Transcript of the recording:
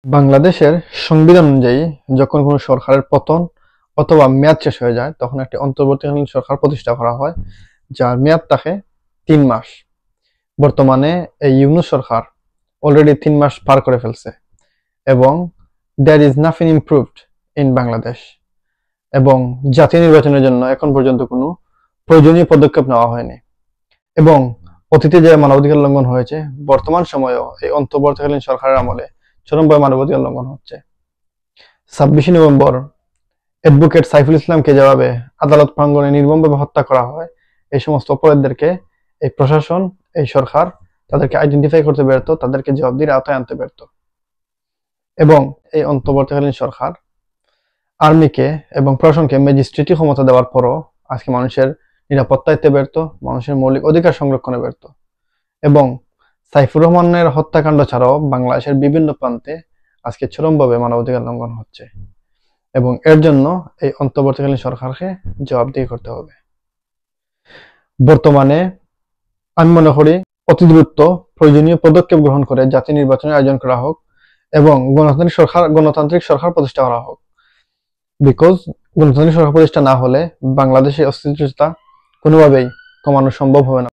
বাংলাদেশের সংবিধান অনুযায়ী যখন কোনো সরকারের পতন অথবা মেয়াদ শেষ হয়ে যায় তখন একটি অন্তর্বর্তীকালীন সরকার প্রতিষ্ঠা করা হয়, যার মেয়াদ থাকে ৩ মাস। বর্তমানে এই ইউনূস সরকার অলরেডি ৩ মাস পার করে ফেলছে এবং there is nothing improved in Bangladesh. এবং জাতীয় নির্বাচনের জন্য এখন পর্যন্ত কোনো প্রয়োজনীয় পদক্ষেপ নেওয়া হয়নি এবং অতীতে যে মানবাধিকার লঙ্ঘন হয়েছে বর্তমান সময়েও এই অন্তর্বর্তীকালীন সরকারের আমলে চরমভাবে মানবাধিকার লঙ্ঘন হচ্ছে। ২৬শে নভেম্বর অ্যাডভোকেট সাইফুল ইসলামকে যেভাবে আদালত প্রাঙ্গণে নির্মমভাবে হত্যা করা হয়, এই সমস্ত অপরাধীদেরকে এই প্রশাসন, এই সরকার তাদেরকে আইডেন্টিফাই করতে ব্যর্থ, তাদেরকে জবাবদিহির আওতায় আনতে ব্যর্থ। এবং এই অন্তর্বর্তীকালীন সরকার আর্মিকে এবং প্রশাসনকে ম্যাজিস্ট্রেটি ক্ষমতা দেওয়ার পরও আজকে মানুষের নিরাপত্তা দিতে ব্যর্থ, মানুষের মৌলিক অধিকার সংরক্ষণে ব্যর্থ। এবং সাইফুর রহমানের হত্যাকাণ্ড ছাড়াও বাংলাদেশের বিভিন্ন প্রান্তে আজকে চরমভাবে মানবাধিকার লঙ্ঘন হচ্ছে এবং এর জন্য এই অন্তর্বর্তীকালীন সরকারকে জবাবদিহি করতে হবে। বর্তমানে আমি মনে করি অতি দ্রুত প্রয়োজনীয় পদক্ষেপ গ্রহণ করে জাতীয় নির্বাচনের আয়োজন করা হোক এবং গণতান্ত্রিক সরকার প্রতিষ্ঠা করা হোক। বিকজ গণতান্ত্রিক সরকার প্রতিষ্ঠা না হলে বাংলাদেশের অস্থিতিশীলতা কোনোভাবেই কমানো সম্ভব হবে না।